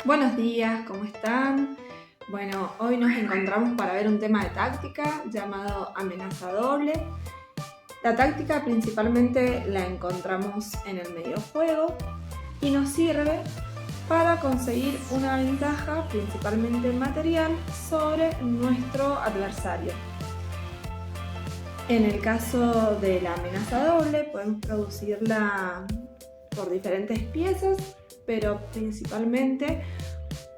Buenos días, ¿cómo están? Bueno, hoy nos encontramos para ver un tema de táctica llamado amenaza doble. La táctica principalmente la encontramos en el mediojuego y nos sirve para conseguir una ventaja principalmente material sobre nuestro adversario. En el caso de la amenaza doble podemos producirla por diferentes piezas, pero principalmente,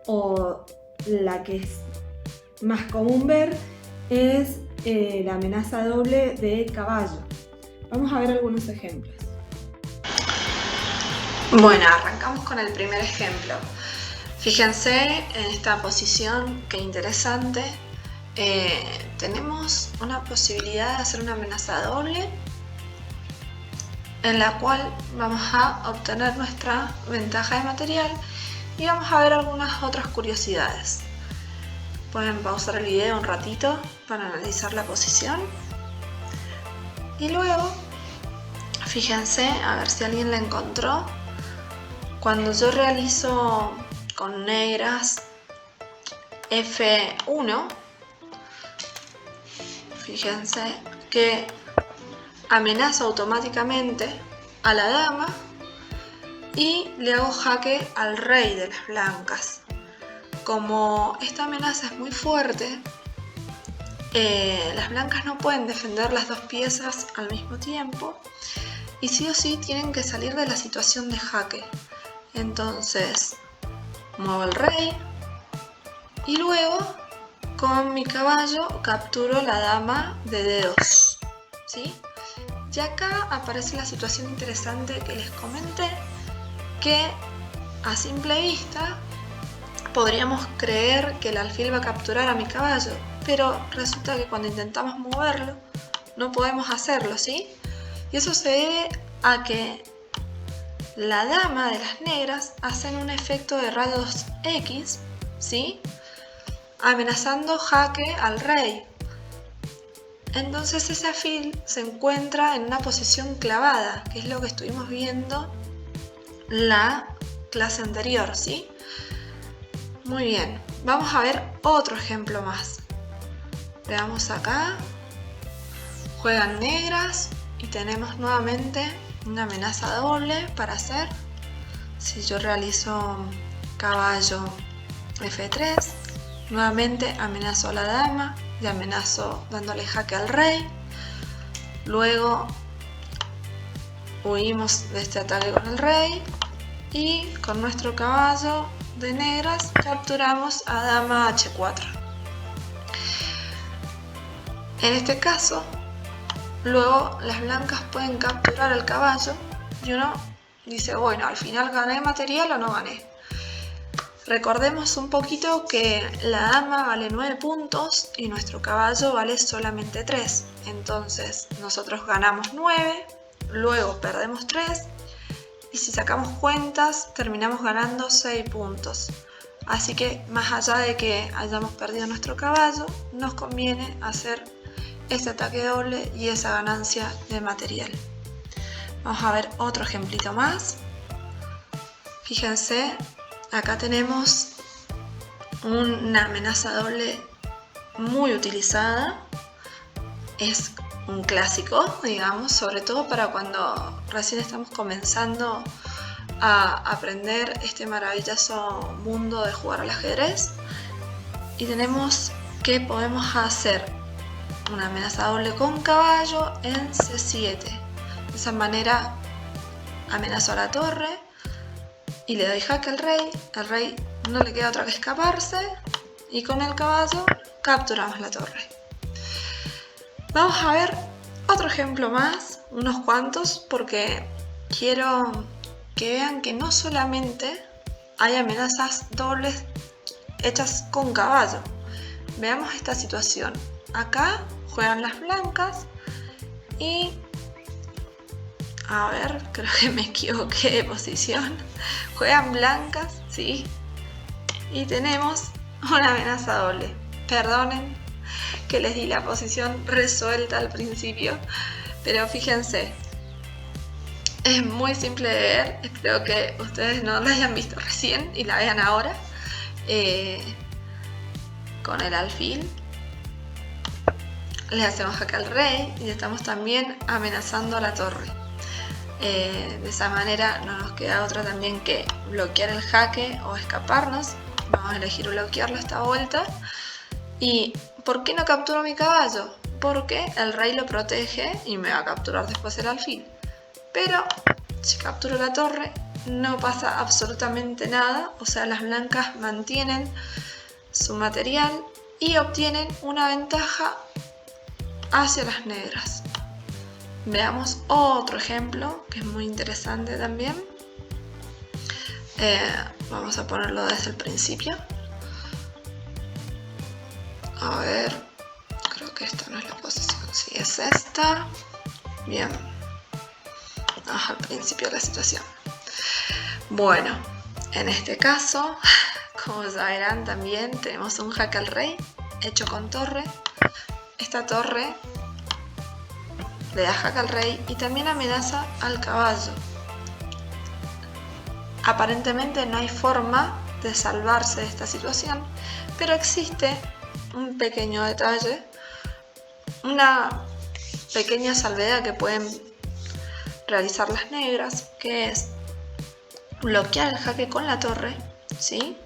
o la que es más común ver, es la amenaza doble de caballo. Vamos a ver algunos ejemplos. Bueno, arrancamos con el primer ejemplo. Fíjense en esta posición, qué interesante. Tenemos una posibilidad de hacer una amenaza doble en la cual vamos a obtener nuestra ventaja de material y vamos a ver algunas otras curiosidades. Pueden pausar el video un ratito para analizar la posición y luego fíjense a ver si alguien la encontró. Cuando yo realizo con negras F1, fíjense que amenazo automáticamente a la dama y le hago jaque al rey de las blancas. Como esta amenaza es muy fuerte, las blancas no pueden defender las dos piezas al mismo tiempo y sí o sí tienen que salir de la situación de jaque. Entonces muevo el rey y luego con mi caballo capturo la dama de D2, ¿sí? Y acá aparece la situación interesante que les comenté, que a simple vista podríamos creer que el alfil va a capturar a mi caballo, pero resulta que cuando intentamos moverlo no podemos hacerlo, ¿sí? Y eso se debe a que la dama de las negras hacen un efecto de rayos X, ¿sí? Amenazando jaque al rey. Entonces ese alfil se encuentra en una posición clavada, que es lo que estuvimos viendo la clase anterior, ¿sí? Muy bien, vamos a ver otro ejemplo más. Veamos acá, juegan negras y tenemos nuevamente una amenaza doble para hacer. Si yo realizo caballo F3, nuevamente amenazo a la dama y amenazo dándole jaque al rey. Luego huimos de este ataque con el rey y con nuestro caballo de negras capturamos a dama H4. En este caso, luego las blancas pueden capturar el caballo y uno dice, bueno, al final gané material o no gané. Recordemos un poquito que la dama vale 9 puntos y nuestro caballo vale solamente 3. Entonces nosotros ganamos 9, luego perdemos 3 y si sacamos cuentas terminamos ganando 6 puntos. Así que más allá de que hayamos perdido nuestro caballo, nos conviene hacer este ataque doble y esa ganancia de material. Vamos a ver otro ejemplito más. Fíjense, acá tenemos una amenaza doble muy utilizada. Es un clásico, digamos, sobre todo para cuando recién estamos comenzando a aprender este maravilloso mundo de jugar al ajedrez. Y tenemos que podemos hacer una amenaza doble con caballo en C7. De esa manera amenazo a la torre y le doy jaque al rey no le queda otra que escaparse y con el caballo capturamos la torre. Vamos a ver otro ejemplo más, unos cuantos, porque quiero que vean que no solamente hay amenazas dobles hechas con caballo. Veamos esta situación. Acá juegan las blancas y a ver, creo que me equivoqué de posición. Juegan blancas, sí. Y tenemos una amenaza doble. Perdonen que les di la posición resuelta al principio, pero fíjense. Es muy simple de ver, espero que ustedes no la hayan visto recién y la vean ahora. con el alfil le hacemos jaque al rey y estamos también amenazando a la torre. De esa manera no nos queda otra también que bloquear el jaque o escaparnos. Vamos a elegir bloquearlo esta vuelta. ¿Y por qué no capturo mi caballo? Porque el rey lo protege y me va a capturar después el alfil. Pero si capturo la torre no pasa absolutamente nada, o sea, las blancas mantienen su material y obtienen una ventaja hacia las negras. Veamos otro ejemplo que es muy interesante también. Vamos a ponerlo desde el principio. A ver, creo que esta no es la posición, sí es esta. Bien, vamos al principio de la situación. Bueno, en este caso, como ya verán también tenemos un jaque al rey hecho con torre. Esta torre le da jaque al rey y también amenaza al caballo. Aparentemente no hay forma de salvarse de esta situación, pero existe un pequeño detalle, una pequeña salvedad que pueden realizar las negras, que es bloquear el jaque con la torre, ¿sí?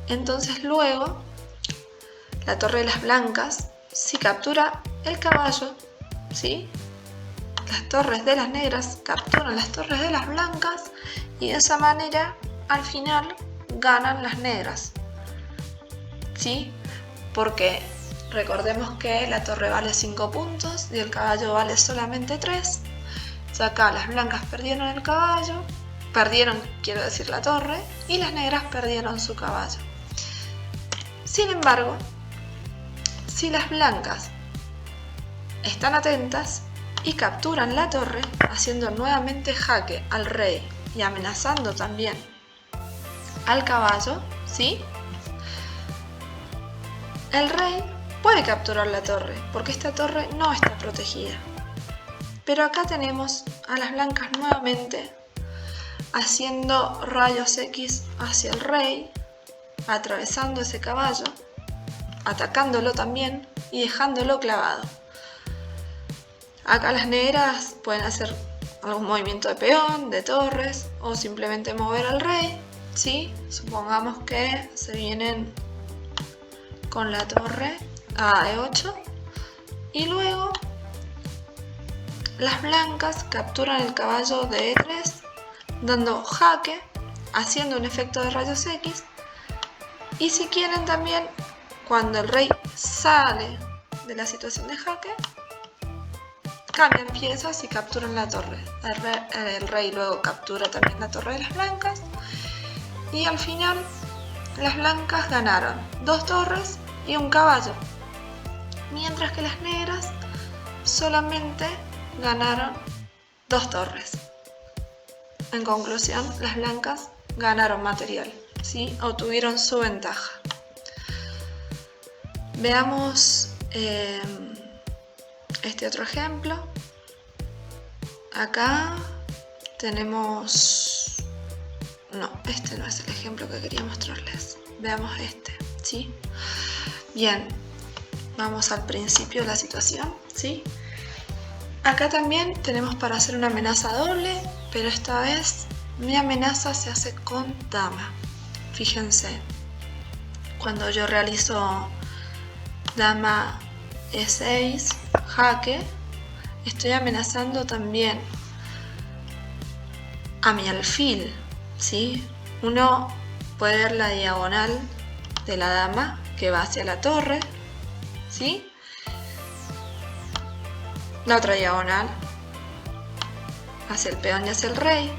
Entonces luego la torre de las blancas, si captura el caballo, ¿sí? Las torres de las negras capturan las torres de las blancas y de esa manera al final ganan las negras, ¿sí? Porque recordemos que la torre vale 5 puntos y el caballo vale solamente 3. Ya acá las blancas perdieron el caballo, perdieron, quiero decir, la torre, y las negras perdieron su caballo. Sin embargo, si las blancas están atentas y capturan la torre, haciendo nuevamente jaque al rey y amenazando también al caballo, ¿sí? El rey puede capturar la torre, porque esta torre no está protegida. Pero acá tenemos a las blancas nuevamente haciendo rayos X hacia el rey, atravesando ese caballo, atacándolo también y dejándolo clavado. Acá las negras pueden hacer algún movimiento de peón, de torres o simplemente mover al rey, ¿sí? Supongamos que se vienen con la torre a E8 y luego las blancas capturan el caballo de E3 dando jaque, haciendo un efecto de rayos X, y si quieren también, cuando el rey sale de la situación de jaque, cambian piezas y capturan la torre. El rey luego captura también la torre de las blancas y al final las blancas ganaron 2 torres y un caballo, mientras que las negras solamente ganaron 2 torres. En conclusión, las blancas ganaron material, ¿sí? Obtuvieron su ventaja. Veamos este otro ejemplo. Acá tenemos... No, este no es el ejemplo que quería mostrarles. Veamos este, ¿sí? Bien, vamos al principio de la situación, ¿sí? Acá también tenemos para hacer una amenaza doble, pero esta vez mi amenaza se hace con dama. Fíjense, cuando yo realizo dama E6, jaque, estoy amenazando también a mi alfil, ¿sí? Uno puede ver la diagonal de la dama que va hacia la torre, ¿sí? La otra diagonal hacia el peón y hacia el rey,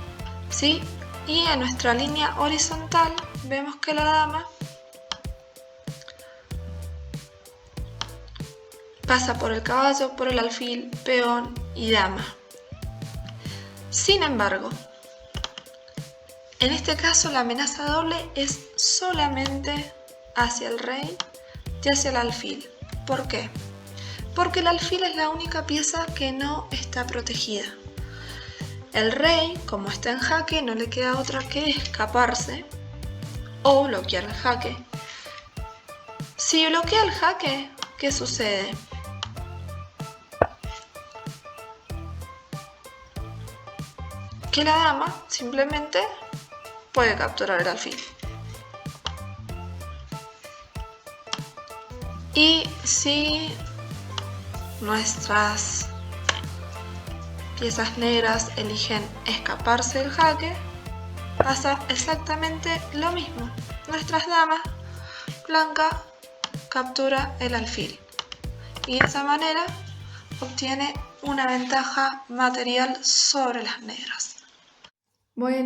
¿sí? Y en nuestra línea horizontal vemos que la dama pasa por el caballo, por el alfil, peón y dama. Sin embargo, en este caso la amenaza doble es solamente hacia el rey y hacia el alfil. ¿Por qué? Porque el alfil es la única pieza que no está protegida. El rey, como está en jaque, no le queda otra que escaparse o bloquear el jaque. Si bloquea el jaque, ¿qué sucede? Que la dama simplemente puede capturar el alfil. Y si nuestras piezas negras eligen escaparse del jaque, pasa exactamente lo mismo. Nuestras damas blanca captura el alfil y de esa manera obtiene una ventaja material sobre las negras. Bueno,